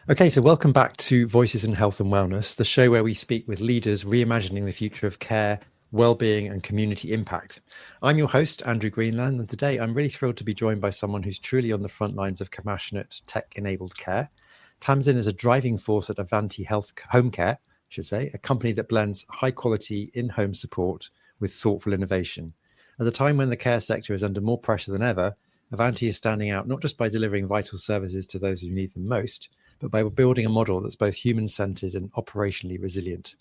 Okay, so welcome back to Voices in Health and Wellness, the show where we speak with leaders reimagining the future of care, well-being and community impact. I'm your host, Andrew Greenland, and today I'm really thrilled to be joined by someone who's truly on the front lines of compassionate, tech-enabled care. Tamsin is a driving force at Avanti Home Care, a company that blends high-quality in-home support with thoughtful innovation. At a time when the care sector is under more pressure than ever, Avanti is standing out not just by delivering vital services to those who need them most, but by building a model that's both human-centered and operationally resilient.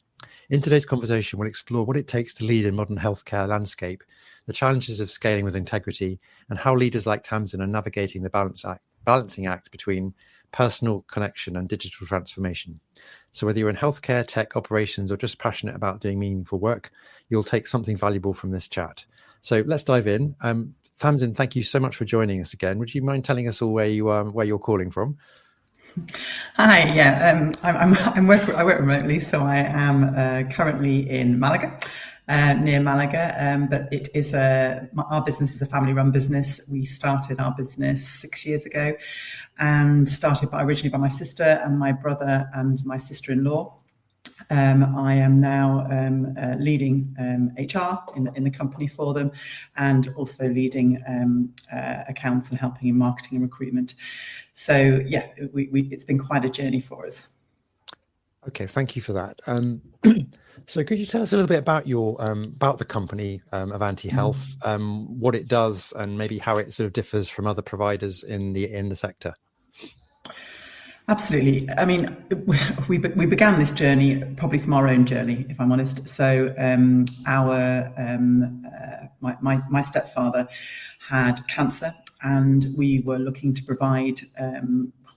In today's conversation, we'll explore what it takes to lead in modern healthcare landscape, the challenges of scaling with integrity, and how leaders like Tamsin are navigating the balancing act between personal connection and digital transformation. So whether you're in healthcare, tech, operations, or just passionate about doing meaningful work, you'll take something valuable from this chat. So let's dive in. Tamsin, thank you so much for joining us again. Would you mind telling us all where you're calling from? Hi, yeah, I work remotely, so I am currently in Malaga, near Malaga, but it is our business is a family-run business. We started our business 6 years ago, and started originally by my sister and my brother and my sister-in-law. I am now leading HR in the company for them, and also leading accounts and helping in marketing and recruitment. So yeah, it's been quite a journey for us. Okay, thank you for that. So could you tell us a little bit about about the company, Avanti Health, what it does, and maybe how it sort of differs from other providers in the sector? Absolutely. I mean, we began this journey probably from our own journey, if I'm honest. So my stepfather had cancer, and we were looking to provide.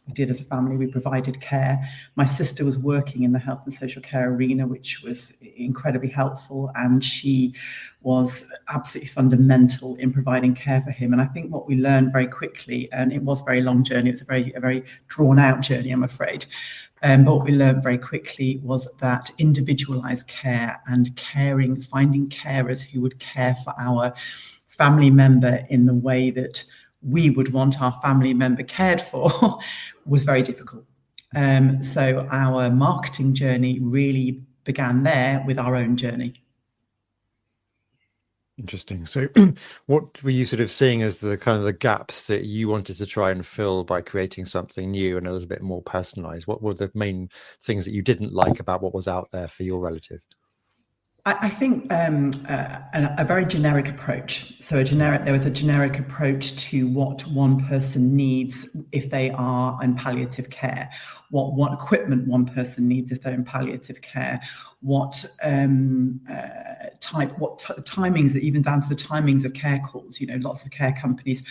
We did as a family, we provided care. My sister was working in the health and social care arena, which was incredibly helpful, and she was absolutely fundamental in providing care for him. And I think what we learned very quickly, and it was a very long journey, it was a very drawn out journey, I'm afraid. But what we learned very quickly was that individualized care and finding carers who would care for our family member in the way that we would want our family member cared for was very difficult. So our marketing journey really began there with our own journey. Interesting. So what were you sort of seeing as the kind of the gaps that you wanted to try and fill by creating something new and a little bit more personalized? What were the main things that you didn't like about what was out there for your relative? I think a very generic approach. So there was a generic approach to what one person needs if they are in palliative care, what equipment one person needs if they're in palliative care, what timings, even down to the timings of care calls. You know, lots of care companies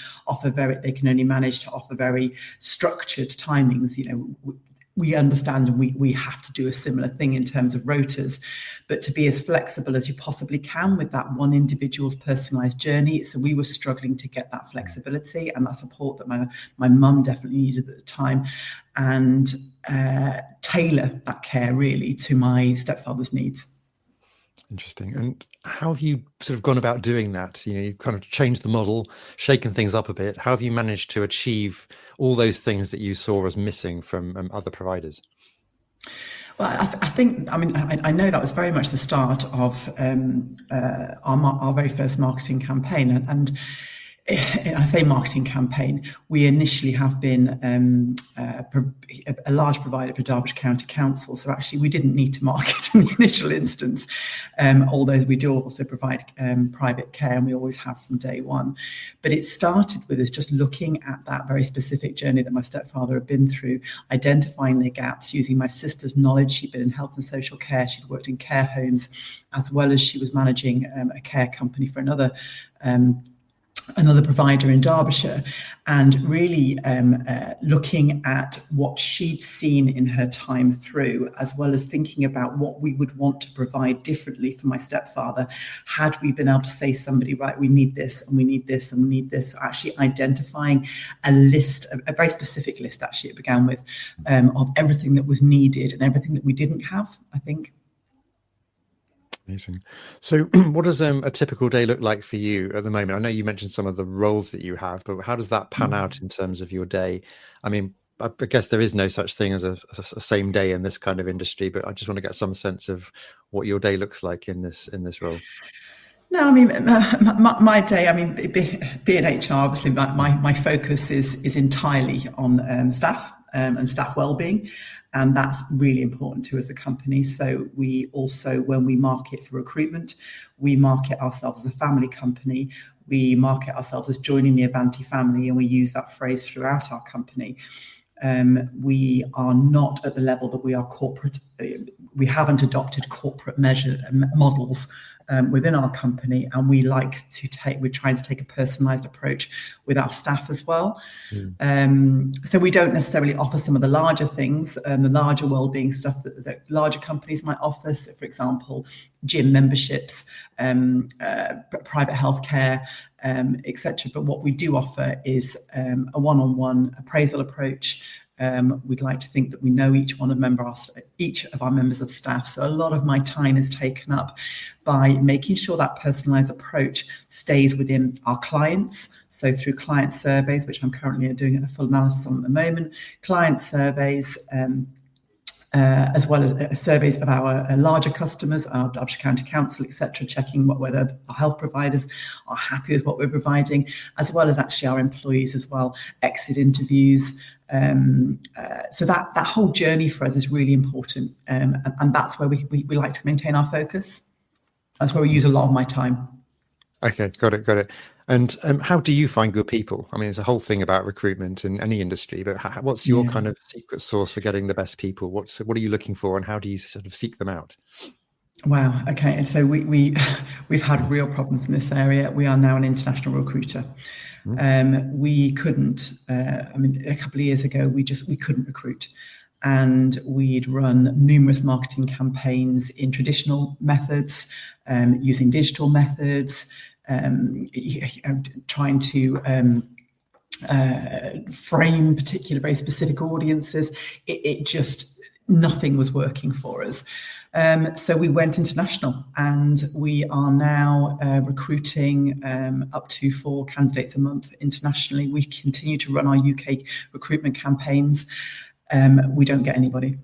they can only manage to offer very structured timings. You know, we understand, and we have to do a similar thing in terms of rotas, but to be as flexible as you possibly can with that one individual's personalized journey. So we were struggling to get that flexibility and that support that my mum definitely needed at the time, and tailor that care really to my stepfather's needs. Interesting. And how have you sort of gone about doing that? You know, you've kind of changed the model, shaken things up a bit. How have you managed to achieve all those things that you saw as missing from other providers? Well, I think, I mean, I know that was very much the start of our very first marketing campaign. And I say marketing campaign, we initially have been a large provider for Derbyshire County Council. So actually we didn't need to market in the initial instance, although we do also provide private care, and we always have from day one. But it started with us just looking at that very specific journey that my stepfather had been through, identifying the gaps, using my sister's knowledge. She'd been in health and social care, she'd worked in care homes, as well as she was managing a care company for another provider in Derbyshire, and really looking at what she'd seen in her time through, as well as thinking about what we would want to provide differently for my stepfather had we been able to say somebody, right, we need this and we need this and we need this. Actually identifying a list, a very specific list actually it began with, of everything that was needed and everything that we didn't have, I think. Amazing. So what does a typical day look like for you at the moment? I know you mentioned some of the roles that you have, but how does that pan out in terms of your day? I mean, I guess there is no such thing as a same day in this kind of industry, but I just want to get some sense of what your day looks like in this role. No, I mean, my day, I mean, being HR, obviously my focus is entirely on staff and staff wellbeing. And that's really important to us as a company. So we also, when we market for recruitment, we market ourselves as a family company. We market ourselves as joining the Avanti family, and we use that phrase throughout our company. We are not at the level that we are corporate. We haven't adopted corporate models within our company, and we're trying to take a personalised approach with our staff as well. So we don't necessarily offer some of the larger things and the larger wellbeing stuff that larger companies might offer. So, for example, gym memberships, private healthcare, etc. But what we do offer is a one-on-one appraisal approach. We'd like to think that we know each of our members of staff. So a lot of my time is taken up by making sure that personalised approach stays within our clients. So through client surveys, which I'm currently doing a full analysis on at the moment, client surveys, as well as surveys of our larger customers, our Derbyshire County Council, etc., checking whether our health providers are happy with what we're providing, as well as actually our employees as well, exit interviews. So that whole journey for us is really important, and that's where we like to maintain our focus. That's where we use a lot of my time. Okay, got it. And how do you find good people? I mean, there's a whole thing about recruitment in any industry, but what's your kind of secret sauce for getting the best people? What are you looking for, and how do you sort of seek them out? Wow. Okay. And so we've had real problems in this area. We are now an international recruiter. We couldn't. I mean, a couple of years ago, we couldn't recruit. And we'd run numerous marketing campaigns in traditional methods, using digital methods, trying to frame particular very specific audiences. It just, nothing was working for us. So we went international, and we are now recruiting up to 4 candidates a month internationally. We continue to run our UK recruitment campaigns. We don't get anybody.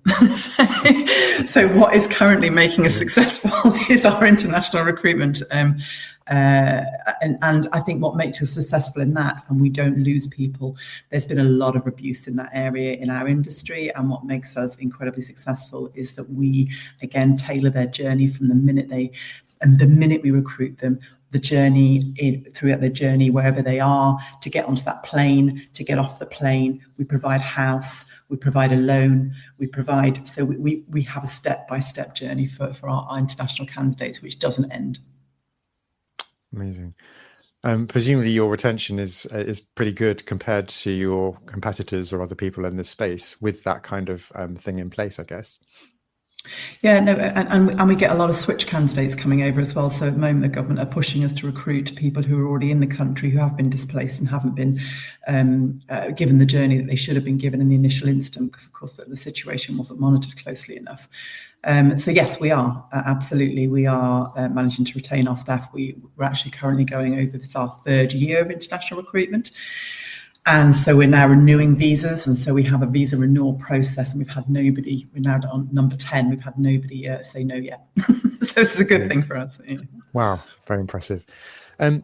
So what is currently making us successful is our international recruitment. And I think what makes us successful in that, and we don't lose people, there's been a lot of abuse in that area in our industry. And what makes us incredibly successful is that we, again, tailor their journey from the minute we recruit them, the journey throughout the journey, wherever they are, to get onto that plane, to get off the plane. We provide house, we provide a loan, we have a step-by-step journey for our international candidates, which doesn't end. Amazing. Presumably your retention is pretty good compared to your competitors or other people in this space with that kind of thing in place, I guess. Yeah, no, and we get a lot of switch candidates coming over as well. So at the moment, the government are pushing us to recruit people who are already in the country, who have been displaced and haven't been given the journey that they should have been given in the initial instant, because of course the situation wasn't monitored closely enough. So yes, we are absolutely. We are managing to retain our staff. We're actually currently going over our 3rd year of international recruitment. And so we're now renewing visas, and so we have a visa renewal process, and we've had nobody. We're now on number 10. We've had nobody say no yet. So this is a good thing for us. Yeah. Wow, very impressive.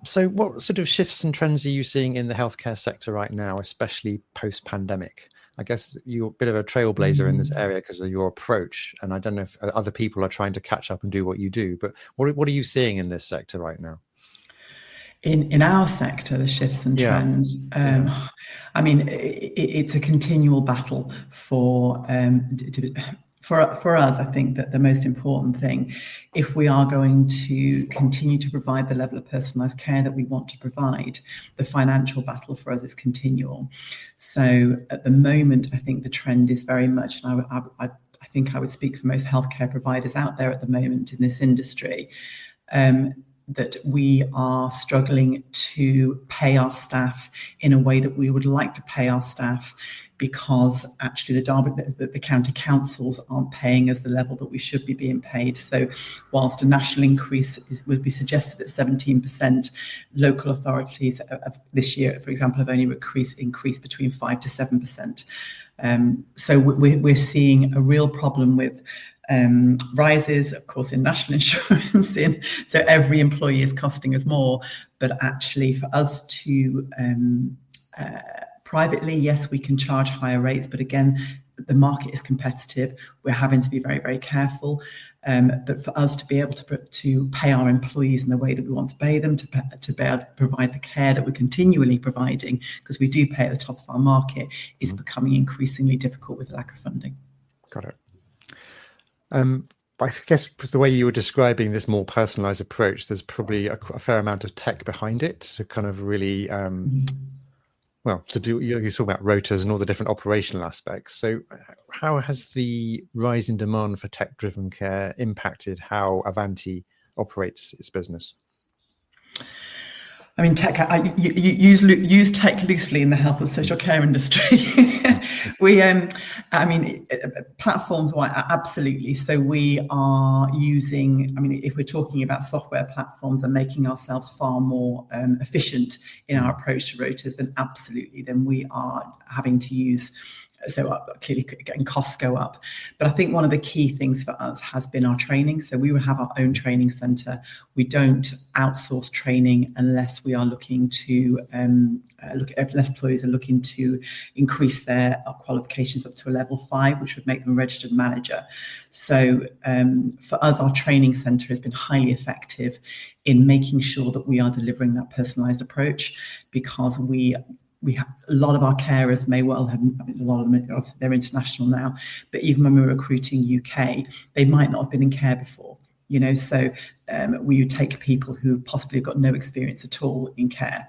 So what sort of shifts and trends are you seeing in the healthcare sector right now, especially post-pandemic? I guess you're a bit of a trailblazer in this area because of your approach, and I don't know if other people are trying to catch up and do what you do, but what are you seeing in this sector right now? In our sector, the shifts and trends, I mean, it's a continual battle for us. I think that the most important thing, if we are going to continue to provide the level of personalised care that we want to provide, the financial battle for us is continual. So at the moment, I think the trend is very much, and I think I would speak for most healthcare providers out there at the moment in this industry, that we are struggling to pay our staff in a way that we would like to pay our staff, because actually the county councils aren't paying us the level that we should be being paid. So whilst a national increase would be suggested at 17%, local authorities this year, for example, have only increased between 5 to 7%. So we're seeing a real problem with rises, of course, in national insurance. So every employee is costing us more. But actually, for us to privately, yes, we can charge higher rates. But again, the market is competitive. We're having to be very, very careful. But for us to be able to pay our employees in the way that we want to pay them, to be able to provide the care that we're continually providing, because we do pay at the top of our market, is becoming increasingly difficult with the lack of funding. Got it. I guess the way you were describing this more personalised approach, there's probably a fair amount of tech behind it to kind of really, well, to do, you talk about rotas and all the different operational aspects. So how has the rise in demand for tech-driven care impacted how Avanti operates its business? I mean, you use tech loosely in the health and social care industry. Platforms, absolutely. So we are using, if we're talking about software platforms and making ourselves far more efficient in our approach to rotas, then absolutely, then we are having to use. So clearly getting costs go up. But I think one of the key things for us has been our training. So we will have our own training centre. We don't outsource training unless we are looking to unless employees are looking to increase their qualifications up to a level 5, which would make them a registered manager. So for us, our training centre has been highly effective in making sure that we are delivering that personalised approach, because we have a lot of our carers may well have, a lot of them, obviously they're international now, but even when we were recruiting UK, they might not have been in care before, so we would take people who possibly have got no experience at all in care.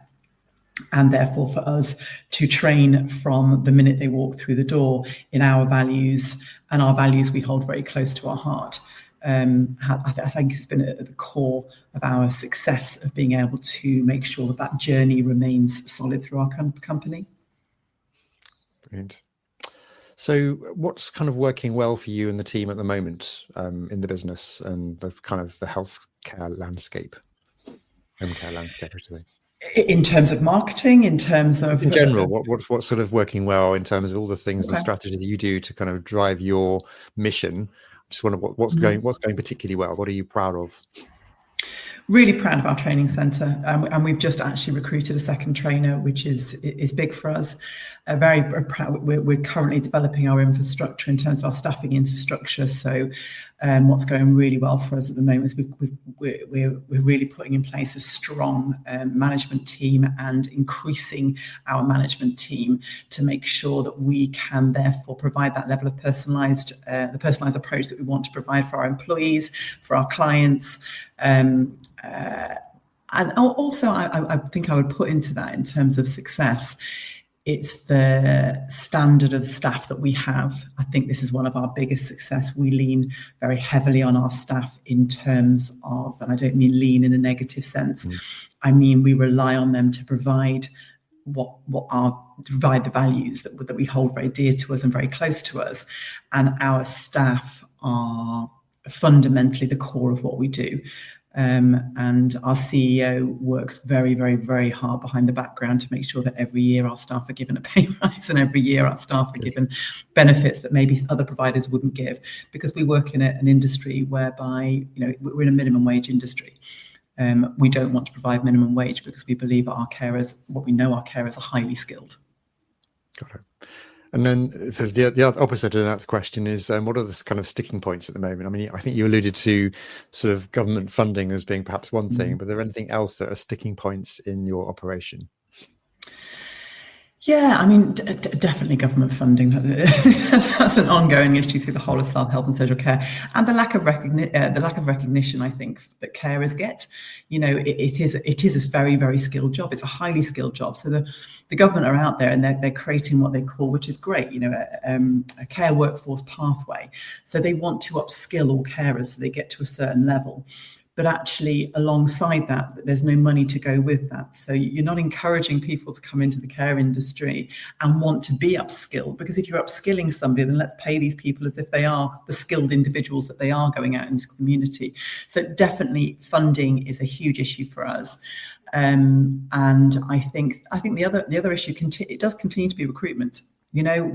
And therefore, for us to train from the minute they walk through the door in our values, and our values we hold very close to our heart, I think it's been at the core of our success of being able to make sure that journey remains solid through our company. Brilliant. So what's kind of working well for you and the team at the moment in the business and the kind of the healthcare landscape, home care landscape, I should say? In terms of marketing, in terms of... In general, what's sort of working well in terms of all the things and strategy that you do to kind of drive your mission? Just wonder what's going particularly well. What are you proud of? Really proud of our training centre, and we've just actually recruited a second trainer, which is big for us. Very proud. We're currently developing our infrastructure in terms of our staffing infrastructure. So, what's going really well for us at the moment is we're really putting in place a strong management team and increasing our management team to make sure that we can therefore provide that level of personalised approach that we want to provide for our employees, for our clients. And also, I think I would put into that, in terms of success, it's the standard of staff that we have. I think this is one of our biggest success. We lean very heavily on our staff in terms of, and I don't mean lean in a negative sense, I mean we rely on them to provide provide the values that we hold very dear to us and very close to us. And our staff are fundamentally the core of what we do. And our CEO works very, very, very hard behind the background to make sure that every year our staff are given a pay rise, and every year our staff are given benefits that maybe other providers wouldn't give, because we work in an industry whereby, we're in a minimum wage industry. We don't want to provide minimum wage because we believe our carers are highly skilled. Got it. And then so the opposite of that question is, what are the kind of sticking points at the moment? I mean, I think you alluded to sort of government funding as being perhaps one thing, but are there anything else that are sticking points in your operation? Yeah, I mean, definitely government funding. That's an ongoing issue through the whole of health and social care, and the lack of recognition. I think that carers get. It is a very, very skilled job. It's a highly skilled job. So the government are out there and they're creating what they call, which is great, a care workforce pathway. So they want to upskill all carers so they get to a certain level. but actually alongside that, there's no money to go with that. So you're not encouraging people to come into the care industry and want to be upskilled, because if you're upskilling somebody, then let's pay these people as if they are the skilled individuals that they are going out into the community. So definitely funding is a huge issue for us. And I think the other issue it does continue to be recruitment. You know,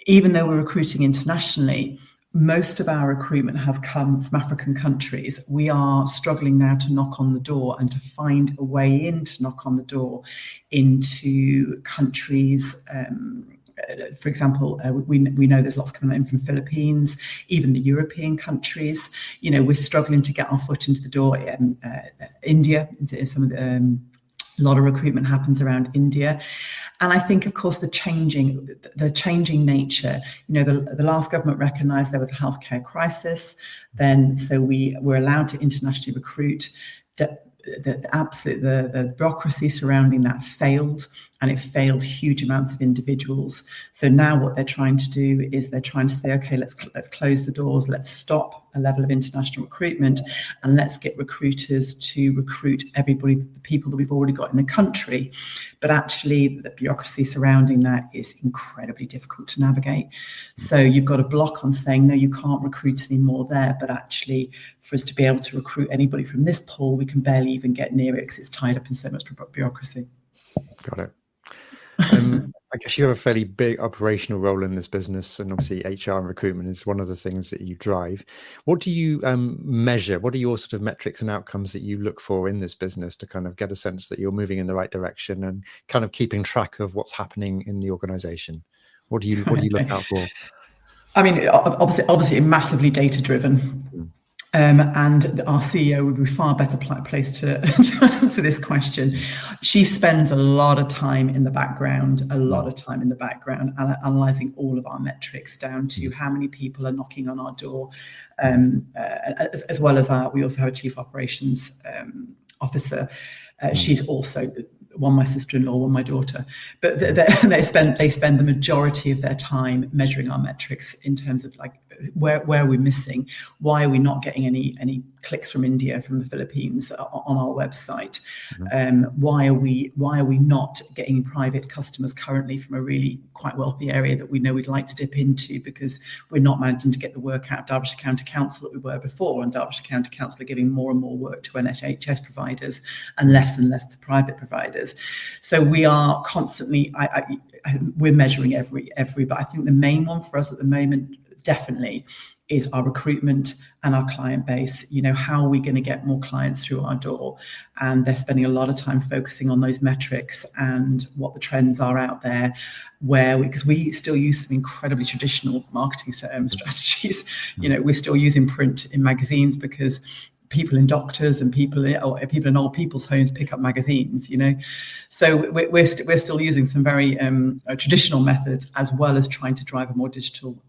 even though we're recruiting internationally, most of our recruitment has come from African countries. We are struggling now to knock on the door and to find a way in to knock on the door into countries. For example, we know there's lots coming in from Philippines, even the European countries. You know, we're struggling to get our foot into the door. India, into some of the. A lot of recruitment happens around India. And I think, of course, the changing nature, you know, the last government recognised there was a healthcare crisis. Then, so we were allowed to internationally recruit. The bureaucracy surrounding that failed, and it failed huge amounts of individuals. So now what they're trying to do is they're trying to say, okay, let's close the doors, let's stop a level of international recruitment, and let's get recruiters to recruit everybody, the people that we've already got in the country. But actually, the bureaucracy surrounding that is incredibly difficult to navigate. So you've got a block on saying, no, you can't recruit anymore there, but actually, for us to be able to recruit anybody from this pool, we can barely even get near it because it's tied up in so much bureaucracy. Got it. I guess you have a fairly big operational role in this business, and obviously HR and recruitment is one of the things that you drive. What do you measure? What are your sort of metrics and outcomes that you look for in this business to kind of get a sense that you're moving in the right direction and kind of keeping track of what's happening in the organization? What do you look out for? I mean, obviously massively data driven. And our CEO would be far better placed to answer this question. She spends a lot of time in the background, analysing all of our metrics down to how many people are knocking on our door, as well as we also have a chief operations officer. She's also one my sister-in-law, one my daughter, but they spend the majority of their time measuring our metrics in terms of like where are we missing, why are we not getting any clicks from India, from the Philippines on our website, why are we not getting private customers currently from a really quite wealthy area that we know we'd like to dip into, because we're not managing to get the work out of Derbyshire County Council that we were before, and Derbyshire County Council are giving more and more work to NHS providers and less to private providers. So we are constantly, we're measuring every, but I think the main one for us at the moment definitely is our recruitment and our client base. You know, how are we going to get more clients through our door? And they're spending a lot of time focusing on those metrics and what the trends are out there, because we still use some incredibly traditional marketing strategies. You know, we're still using print in magazines because people in doctors and people in old people's homes pick up magazines, you know. So we're still using some very traditional methods, as well as trying to drive a more digital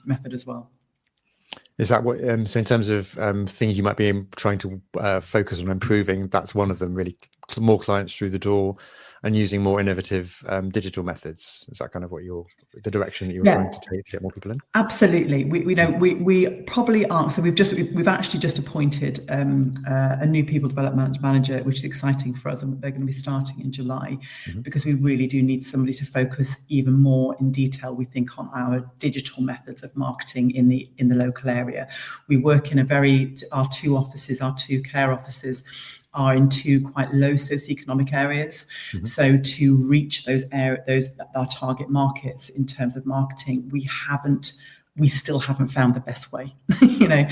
method as well. Is that what, so in terms of things you might be trying to focus on improving, that's one of them, really, more clients through the door and using more innovative digital methods? Is that kind of what the direction that you're trying to take to get more people in? Absolutely. We probably are. So we've actually just appointed a new people development manager, which is exciting for us, and they're going to be starting in July, because we really do need somebody to focus even more in detail, we think, on our digital methods of marketing in the local area. We work in our two care offices are in two quite low socioeconomic areas. So to reach those our target markets in terms of marketing, we still haven't found the best way. You know,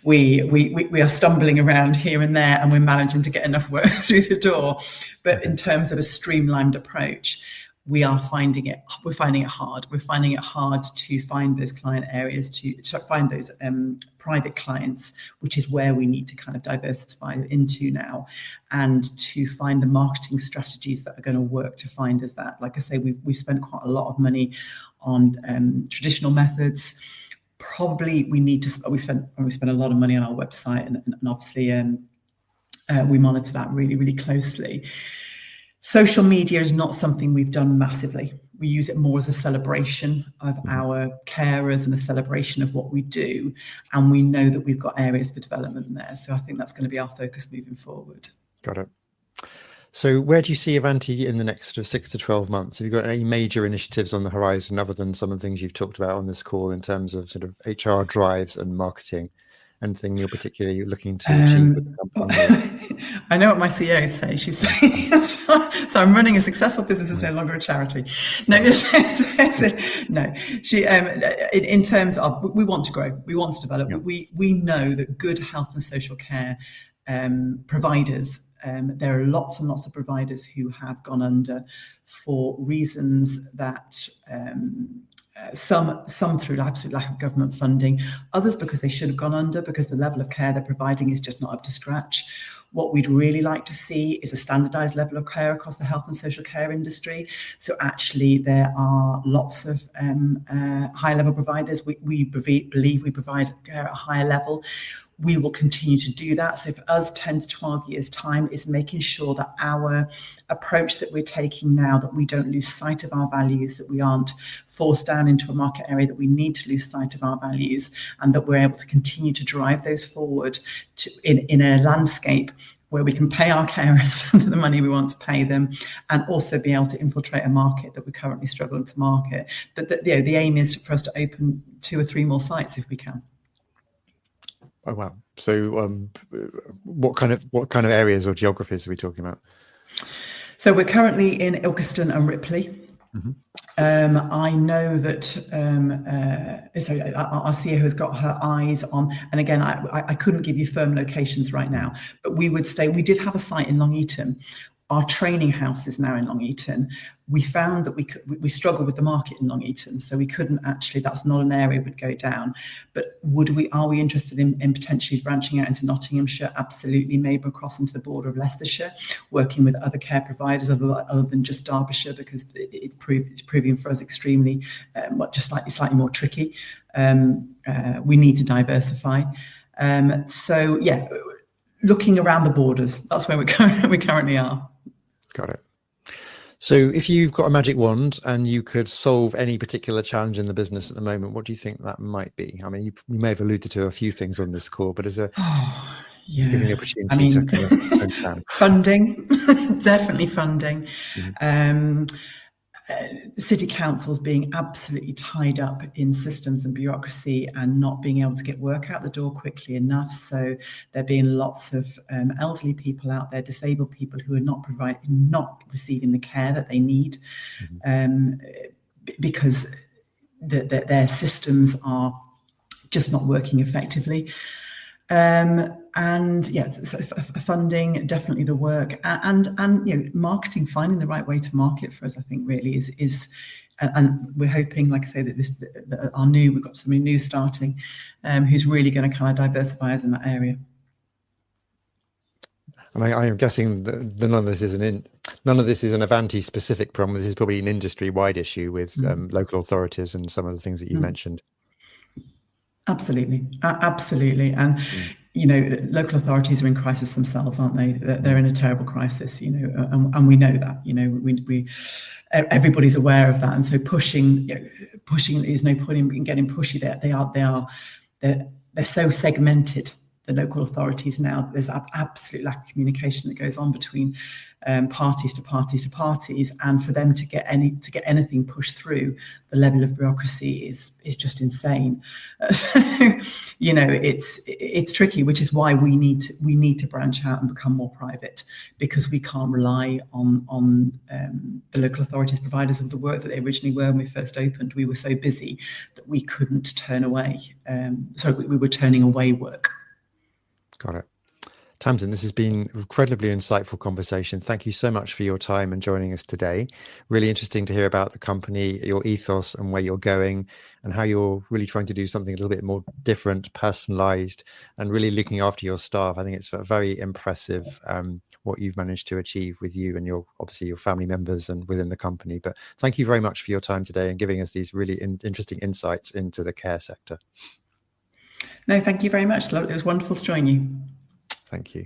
we are stumbling around here and there, and we're managing to get enough work through the door. But in terms of a streamlined approach, we're finding it hard. We're finding it hard to find those client areas, to find those private clients, which is where we need to kind of diversify into now, and to find the marketing strategies that are going to work to find us that. Like I say, we've spent quite a lot of money on traditional methods. Probably we spend a lot of money on our website, and obviously we monitor that really, really closely. Social media is not something we've done massively. We use it more as a celebration of our carers and a celebration of what we do. And we know that we've got areas for development there. So I think that's going to be our focus moving forward. Got it. So where do you see Avanti in the next sort of 6 to 12 months? Have you got any major initiatives on the horizon other than some of the things you've talked about on this call in terms of sort of HR drives and marketing? Anything you're particularly looking to achieve with the company? I know what my CEO would say. She's saying, so I'm running a successful business is no longer a charity. No, no. She, in terms of, we want to grow, we want to develop. Yep. We know that good health and social care providers, there are lots and lots of providers who have gone under for reasons that some through absolute lack of government funding, others because they should have gone under because the level of care they're providing is just not up to scratch. What we'd really like to see is a standardised level of care across the health and social care industry. So actually there are lots of high-level providers. We believe we provide care at a higher level. We will continue to do that. So for us, 10 to 12 years' time is making sure that our approach that we're taking now, that we don't lose sight of our values, that we aren't forced down into a market area that we need to lose sight of our values, and that we're able to continue to drive those forward in a landscape where we can pay our carers the money we want to pay them, and also be able to infiltrate a market that we're currently struggling to market. But the aim is for us to open 2 or 3 more sites if we can. Oh wow! So, what kind of areas or geographies are we talking about? So we're currently in Ilkeston and Ripley. Mm-hmm. I know that our CEO has got her eyes on, and again, I couldn't give you firm locations right now, but we did have a site in Long Eaton. Our training house is now in Long Eaton. We found that we struggled with the market in Long Eaton, so we couldn't actually, that's not an area we'd go down. But are we interested in potentially branching out into Nottinghamshire? Absolutely, maybe across into the border of Leicestershire, working with other care providers other than just Derbyshire, because it's proving for us extremely, just slightly more tricky. We need to diversify. So yeah, looking around the borders, that's where we currently are. Got it. So if you've got a magic wand and you could solve any particular challenge in the business at the moment, what do you think that might be? I mean, you may have alluded to a few things on this call, but is there giving the opportunity to kind of funding, definitely funding. Mm-hmm. City councils being absolutely tied up in systems and bureaucracy and not being able to get work out the door quickly enough. So there being lots of elderly people out there, disabled people who are not receiving the care that they need, because their systems are just not working effectively. And yes, funding, definitely the work, and marketing, finding the right way to market for us, I think really is, and we're hoping, like I say, that we've got somebody new starting, who's really going to kind of diversify us in that area. And I am guessing that none of this is an Avanti specific problem. This is probably an industry wide issue with local authorities and some of the things that you mentioned. Absolutely. And local authorities are in crisis themselves, aren't they? They're in a terrible crisis, and we know that. We everybody's aware of that, and so pushing is no point in getting pushy. They're so segmented. The local authorities now, there's an absolute lack of communication that goes on between parties to parties, and for them to get anything pushed through, the level of bureaucracy is just insane. So, it's tricky, which is why we need to branch out and become more private, because we can't rely on the local authorities providers of the work that they originally were when we first opened. We were so busy that we couldn't turn away. We were turning away work. Got it. Tamsin, this has been an incredibly insightful conversation. Thank you so much for your time and joining us today. Really interesting to hear about the company, your ethos and where you're going, and how you're really trying to do something a little bit more different, personalized, and really looking after your staff. I think it's very impressive what you've managed to achieve with you and your family members and within the company. But thank you very much for your time today and giving us these really interesting insights into the care sector. No, thank you very much. It was wonderful to join you. Thank you.